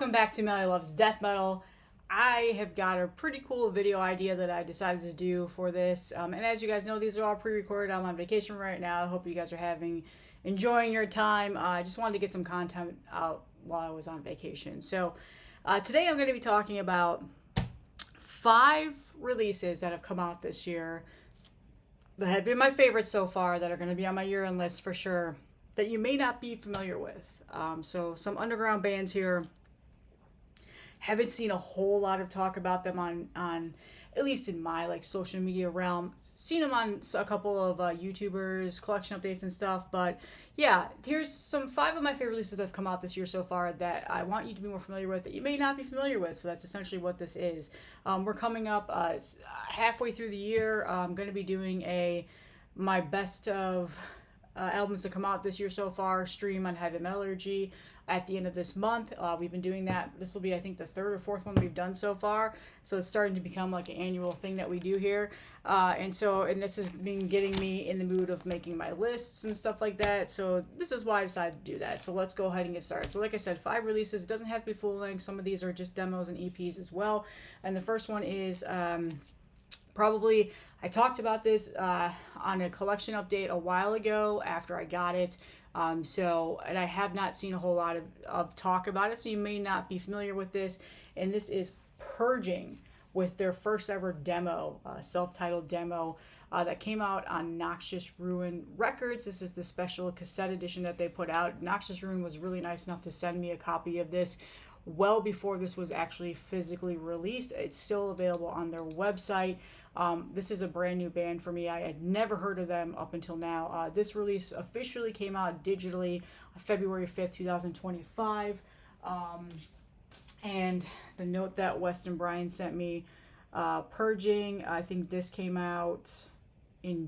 Welcome back to Melly Loves Death Metal. I have got a pretty cool video idea that I decided to do for this. And as you guys know, these are all pre-recorded. I'm on vacation right now. I hope you guys are enjoying your time. I just wanted to get some content out while I was on vacation. So today I'm going to be talking about 5 releases that have come out this year that have been my favorites so far, that are going to be on my year-end list for sure, that you may not be familiar with. So some underground bands here. Haven't seen a whole lot of talk about them on at least in my social media realm. Seen them on a couple of YouTubers, collection updates and stuff. But yeah, here's some 5 of my favorite releases that have come out this year so far that I want you to be more familiar with, that you may not be familiar with. So that's essentially what this is. We're coming up halfway through the year. I'm going to be doing my best of albums that come out this year so far stream on Heavy Metallurgy at the end of this month. We've been doing that. This will be, I think, the 3rd or 4th one we've done so far. So it's starting to become like an annual thing that we do here. And this has been getting me in the mood of making my lists and stuff like that. So this is why I decided to do that. So let's go ahead and get started. So like I said, 5 releases. It doesn't have to be full length. Some of these are just demos and EPs as well. And the first one is probably, I talked about this on a collection update a while ago after I got it. And I have not seen a whole lot of talk about it, so you may not be familiar with this. And this is Purging with their first ever demo, self-titled demo that came out on Noxious Ruin Records. This is the special cassette edition that they put out. Noxious Ruin was really nice enough to send me a copy of this well before this was actually physically released. It's still available on their website. This is a brand new band for me. I had never heard of them up until now. This release officially came out digitally February 5th, 2025. And the note that Weston Bryan sent me, Purging, I think this came out in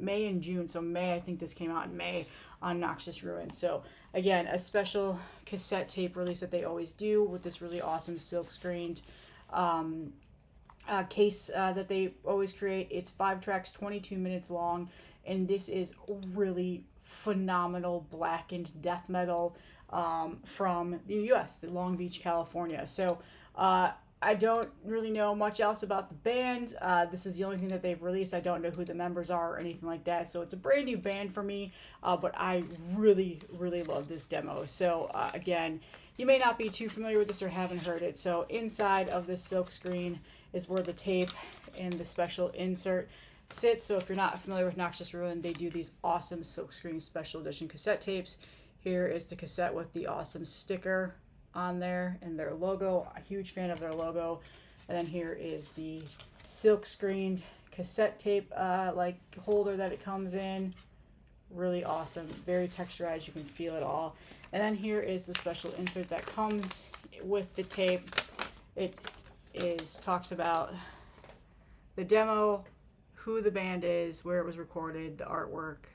May and June. So May, I think this came out in May on Noxious Ruin. So again, a special cassette tape release that they always do with this really awesome silk screened case that they always create. It's 5 tracks, 22 minutes long, and this is really phenomenal blackened death metal from the US, the Long Beach, California. So I don't really know much else about the band. This is the only thing that they've released. I don't know who the members are or anything like that. So it's a brand new band for me, but I really, really love this demo. So again, you may not be too familiar with this or haven't heard it. So inside of this silk screen is where the tape and the special insert sits. So if you're not familiar with Noxious Ruin, they do these awesome silk screen special edition cassette tapes. Here is the cassette with the awesome sticker on there and their logo. A huge fan of their logo. And then here is the silk screened cassette tape holder that it comes in. Really awesome, very texturized, you can feel it all. And then here is the special insert that comes with the tape. It talks about the demo, who the band is, where it was recorded, the artwork,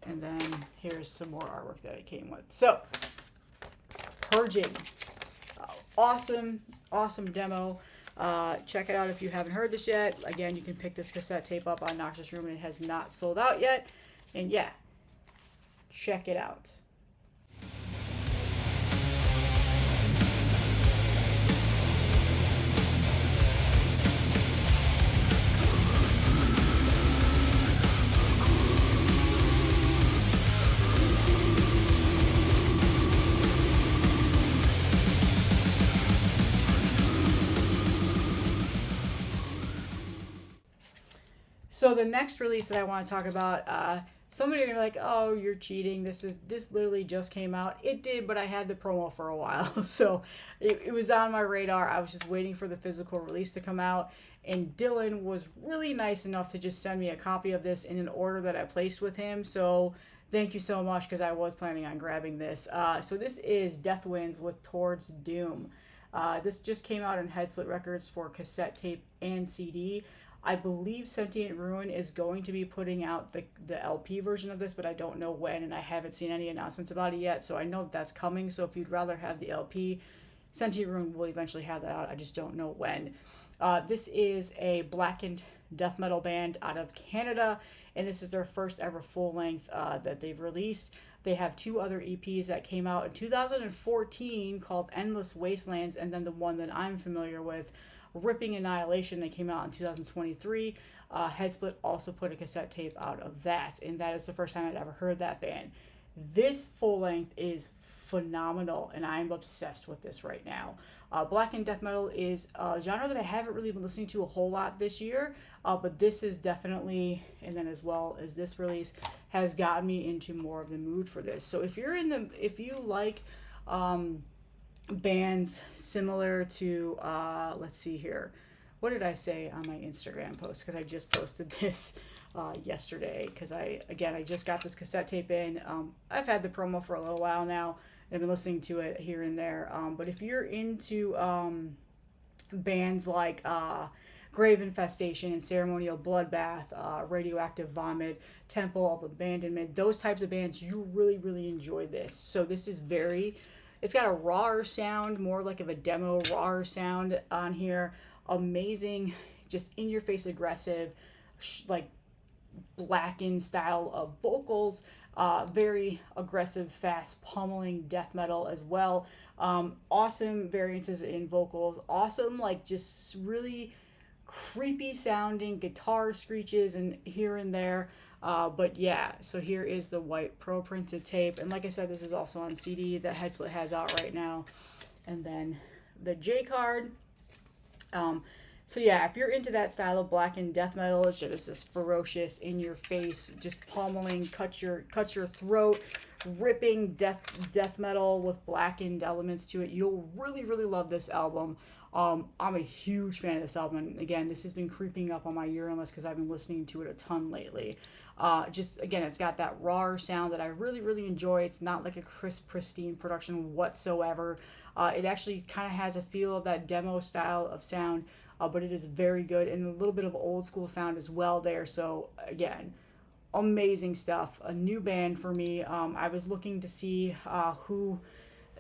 and then here's some more artwork that it came with. So Purging, awesome demo. Check it out if you haven't heard this yet. Again, you can pick this cassette tape up on Noxious Room, and it has not sold out yet. And yeah, check it out. So the next release that I want to talk about, somebody are gonna be like, oh, you're cheating. This literally just came out. It did, but I had the promo for a while. So it was on my radar. I was just waiting for the physical release to come out. And Dylan was really nice enough to just send me a copy of this in an order that I placed with him. So thank you so much, because I was planning on grabbing this. So this is Deathwinds with Towards Doom. This just came out on Headsplit Records for cassette tape and CD. I believe Sentient Ruin is going to be putting out the LP version of this, but I don't know when, and I haven't seen any announcements about it yet, so I know that's coming. So if you'd rather have the LP, Sentient Ruin will eventually have that out. I just don't know when. This is a blackened death metal band out of Canada, and this is their first ever full length that they've released. They have 2 other EPs that came out in 2014 called Endless Wastelands, and then the one that I'm familiar with, Ripping Annihilation, that came out in 2023. Headsplit also put a cassette tape out of that, and that is the first time I'd ever heard that band. This full length is phenomenal, and I'm obsessed with this right now. Black and death metal is a genre that I haven't really been listening to a whole lot this year, but this is definitely, and then as well as this release, has gotten me into more of the mood for this. So if you like bands similar to, let's see here, what did I say on my Instagram post? Because I just posted this yesterday, because I just got this cassette tape in. I've had the promo for a little while now. I've been listening to it here and there. But if you're into bands like Grave Infestation and Ceremonial Bloodbath, Radioactive Vomit, Temple of Abandonment, those types of bands, you really, really enjoy this. So this is it's got a rawer sound, more like of a demo rawer sound on here. Amazing, just in-your-face aggressive, like blackened style of vocals. Very aggressive, fast, pummeling death metal as well. Awesome variances in vocals. Awesome, like just really creepy sounding guitar screeches and here and there. But yeah, so here is the white pro printed tape. And like I said, this is also on CD that Headsplit has out right now. And then the J card. So yeah, if you're into that style of black and death metal, it's just this ferocious, in your face, just pummeling, cut your throat, ripping death metal with blackened elements to it, you'll really, really love this album. I'm a huge fan of this album, and again, this has been creeping up on my Euro list because I've been listening to it a ton lately. Just again, it's got that raw sound that I really, really enjoy. It's not like a crisp, pristine production whatsoever. It actually kind of has a feel of that demo style of sound, but it is very good, and a little bit of old school sound as well there. So again, amazing stuff. A new band for me. I was looking to see who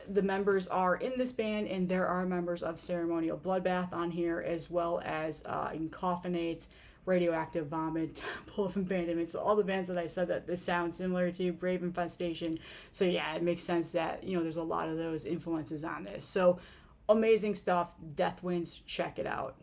the members are in this band, and there are members of Ceremonial Bloodbath on here, as well as Incoffinates, Radioactive Vomit, Temple of Abandonment. So all the bands that I said that this sounds similar to, Brave Infestation. So yeah, it makes sense that, there's a lot of those influences on this. So amazing stuff. Deathwinds, check it out.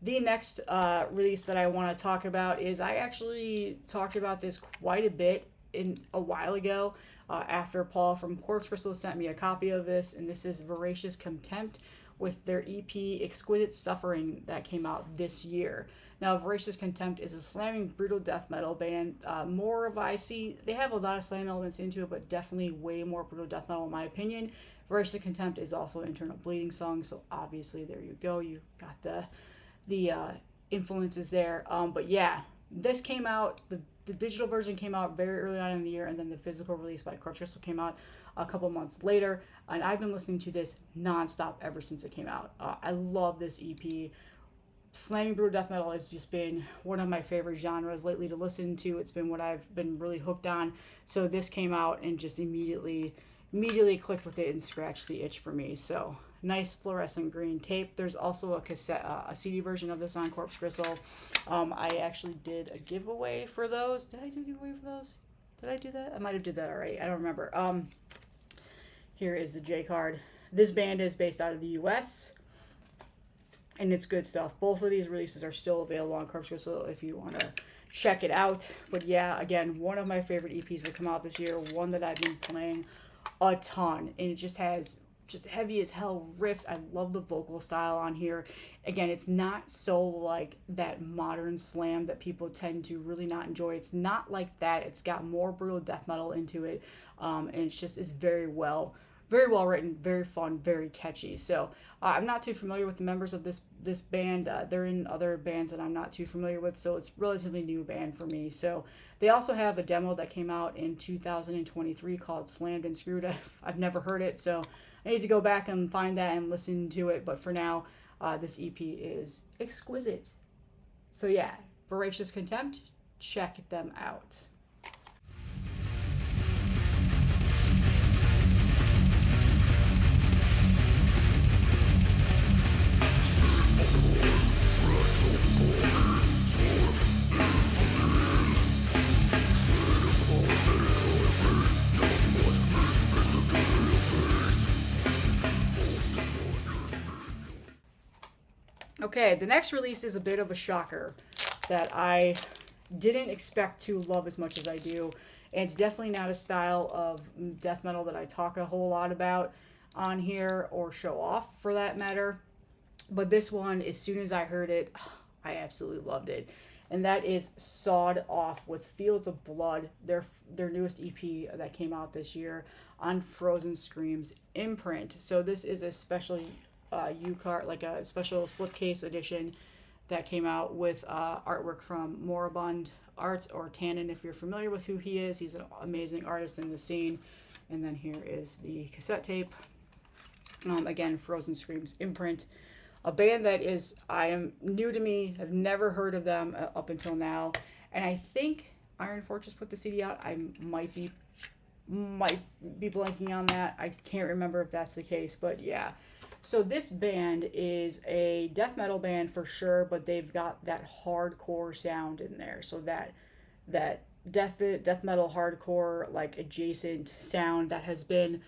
The next release that I want to talk about is, I actually talked about this quite a bit a while ago after Paul from Corpse Crystal sent me a copy of this, and this is Voracious Contempt with their EP Exquisite Suffering that came out this year. Now, Voracious Contempt is a slamming brutal death metal band. They have a lot of slam elements into it, but definitely way more brutal death metal in my opinion. Voracious Contempt is also an Internal Bleeding song, so obviously there you go. You got the influences there. But yeah, this came out, the digital version came out very early on in the year, and then the physical release by Corpse Crystal came out a couple months later, and I've been listening to this nonstop ever since it came out. I love this EP. Slamming brutal death metal has just been one of my favorite genres lately to listen to. It's been what I've been really hooked on. So this came out and just immediately clicked with it and scratched the itch for me. So nice fluorescent green tape. There's also a CD version of this on Corpse Crystal. I actually did a giveaway for those. Did I do a giveaway for those? Did I do that? I might have did that already. I don't remember. Here is the J card. This band is based out of the US, and it's good stuff. Both of these releases are still available on Corpse Crystal if you want to check it out. But yeah, again, one of my favorite EPs that come out this year, one that I've been playing a ton, and it just has heavy as hell riffs. I love the vocal style on here. Again, it's not so like that modern slam that people tend to really not enjoy. It's not like that. It's got more brutal death metal into it, and it's very well written, very fun, very catchy. So I'm not too familiar with the members of this band. They're in other bands that I'm not too familiar with, so it's a relatively new band for me. So they also have a demo that came out in 2023 called Slammed and Screwed. I've never heard it, so I need to go back and find that and listen to it. But for now, this EP is exquisite. So yeah, Voracious Contempt, check them out. Okay, the next release is a bit of a shocker that I didn't expect to love as much as I do. And it's definitely not a style of death metal that I talk a whole lot about on here or show off for that matter. But this one, as soon as I heard it, I absolutely loved it. And that is Sawed Off with Fields of Blood, their newest EP that came out this year on Frozen Scream's imprint. So this is a special U-card, like a special slipcase edition that came out with artwork from Moribund Art, or Tannen, if you're familiar with who he is. He's an amazing artist in the scene. And then here is the cassette tape. Again, Frozen Scream's imprint. A band that I am new to me. I've never heard of them up until now. And I think Iron Fortress put the CD out. I might be blanking on that. I can't remember if that's the case, but yeah. So this band is a death metal band for sure, but they've got that hardcore sound in there. So that death metal hardcore, like, adjacent sound that has been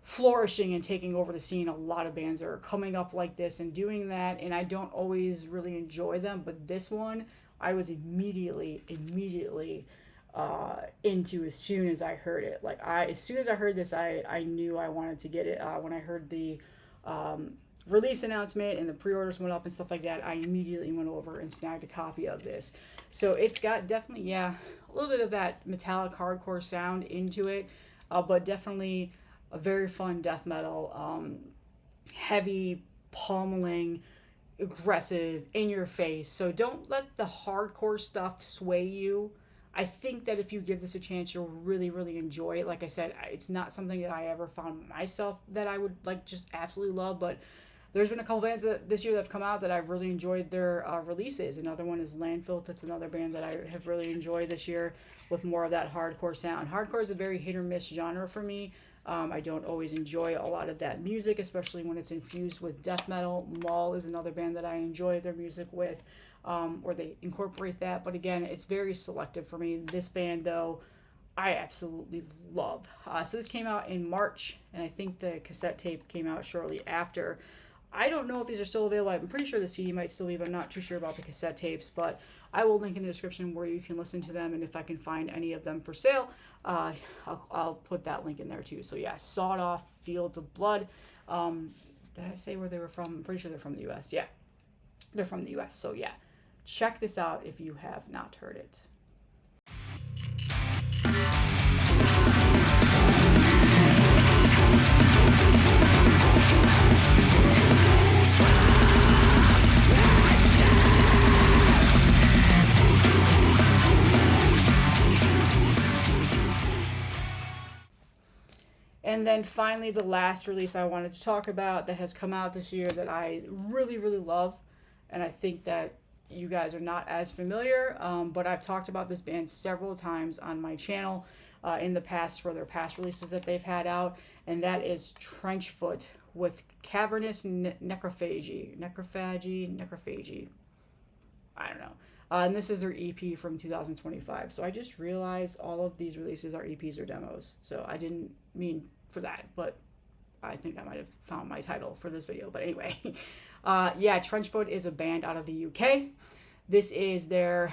flourishing and taking over the scene. A lot of bands are coming up like this and doing that, and I don't always really enjoy them, but this one I was immediately into as soon as I heard it. Like, as soon as I heard this, I knew I wanted to get it. When I heard the release announcement and the pre-orders went up and stuff like that, I immediately went over and snagged a copy of this. So it's got definitely, a little bit of that metallic hardcore sound into it, but definitely a very fun death metal, heavy, pummeling, aggressive, in your face. So don't let the hardcore stuff sway you. I think that if you give this a chance, you'll really, really enjoy it. Like I said, it's not something that I ever found myself that I would like just absolutely love, but there's been a couple bands this year that have come out that I've really enjoyed their releases. Another one is Landfill. That's another band that I have really enjoyed this year with more of that hardcore sound. Hardcore is a very hit or miss genre for me. I don't always enjoy a lot of that music, especially when it's infused with death metal. Maul is another band that I enjoy their music with, or they incorporate that. But again, it's very selective for me. This band, though, I absolutely love. So this came out in March, and I think the cassette tape came out shortly after. I don't know if these are still available. I'm pretty sure the CD might still be, but I'm not too sure about the cassette tapes. But I will link in the description where you can listen to them, and if I can find any of them for sale, I'll put that link in there too. So yeah, Sawed Off, Fields of Blood. Did I say where they were from? I'm pretty sure they're from the U.S. Yeah, they're from the U.S. So yeah, check this out if you have not heard it. And then finally, the last release I wanted to talk about that has come out this year that I really, really love, and I think that you guys are not as familiar, but I've talked about this band several times on my channel in the past for their past releases that they've had out, and that is Trenchfoot with Cavernous Necrophagy. I don't know. And this is their EP from 2025. So I just realized all of these releases are EPs or demos. So I didn't mean for that, but I think I might have found my title for this video. But anyway, Trenchfoot is a band out of the UK. This is their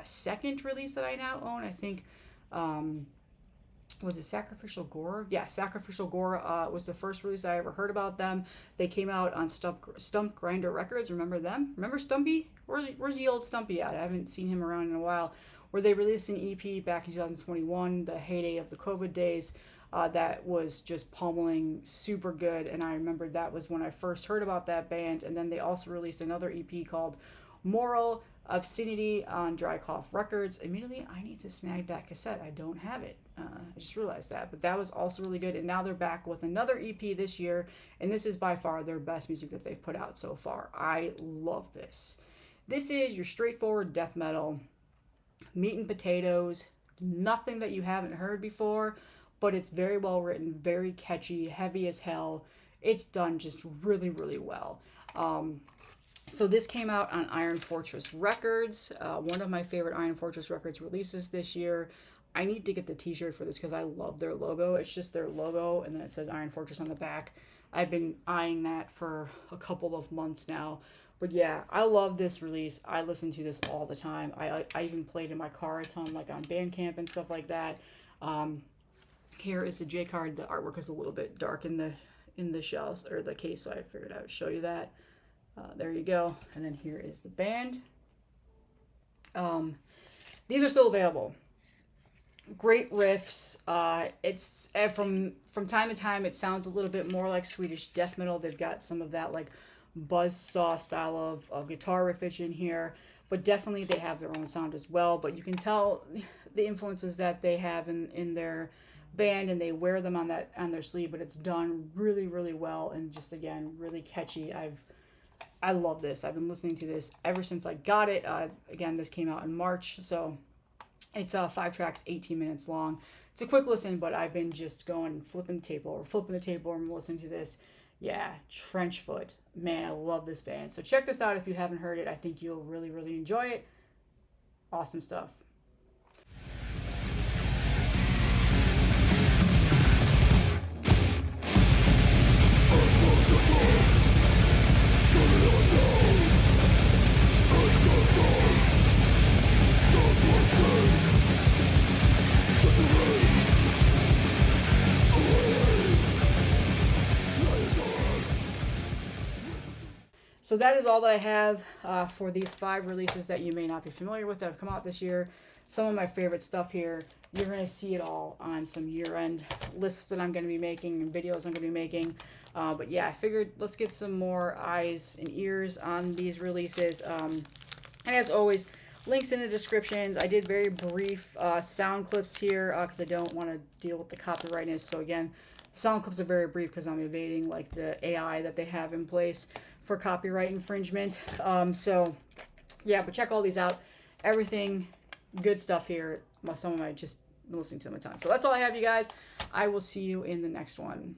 second release that I now own. I think, was it Sacrificial Gore? Yeah, Sacrificial Gore was the first release I ever heard about them. They came out on Stump Grinder Records. Remember them? Remember Stumpy? Where's the old Stumpy at? I haven't seen him around in a while. Where they released an EP back in 2021, the heyday of the COVID days. That was just pummeling, super good, and I remember that was when I first heard about that band. And then they also released another EP called Moral Obscenity on Dry Cough Records. Immediately, I need to snag that cassette. I don't have it. I just realized that. But that was also really good. And now they're back with another EP this year. And this is by far their best music that they've put out so far. I love this. This is your straightforward death metal, meat and potatoes, nothing that you haven't heard before, but it's very well written, very catchy, heavy as hell. It's done just really, really well. So this came out on Iron Fortress Records, one of my favorite Iron Fortress Records releases this year. I need to get the t-shirt for this because I love their logo. It's just their logo, and then it says Iron Fortress on the back. I've been eyeing that for a couple of months now. But yeah, I love this release. I listen to this all the time. I even played in my car a ton, like on Bandcamp and stuff like that. Here is the J card. The artwork is a little bit dark in the shells or the case, so I figured I would show you that. There you go. And then here is the band. These are still available. Great riffs. It's from time to time it sounds a little bit more like Swedish death metal. They've got some of that like buzzsaw style of guitar riffage in here, but definitely they have their own sound as well. But you can tell the influences that they have in their band, and they wear them on their sleeve. But it's done really, really well, and just again really catchy. I love this. I've been listening to this ever since I got it. Again, this came out in March, so it's 5 tracks, 18 minutes long. It's a quick listen, but I've been just going flipping the table and listening to this. Yeah, Trenchfoot. Man, I love this band. So check this out if you haven't heard it. I think you'll really, really enjoy it. Awesome stuff. So that is all that I have for these 5 releases that you may not be familiar with that have come out this year. Some of my favorite stuff here. You're going to see it all on some year-end lists that I'm going to be making and videos I'm going to be making. But yeah, I figured let's get some more eyes and ears on these releases. And as always, links in the descriptions. I did very brief sound clips here because I don't want to deal with the copyrightness. So again, the sound clips are very brief because I'm evading like the AI that they have in place for copyright infringement. So yeah, but check all these out. Everything good stuff here. Some of my just listening to them a ton. So that's all I have, you guys. I will see you in the next one.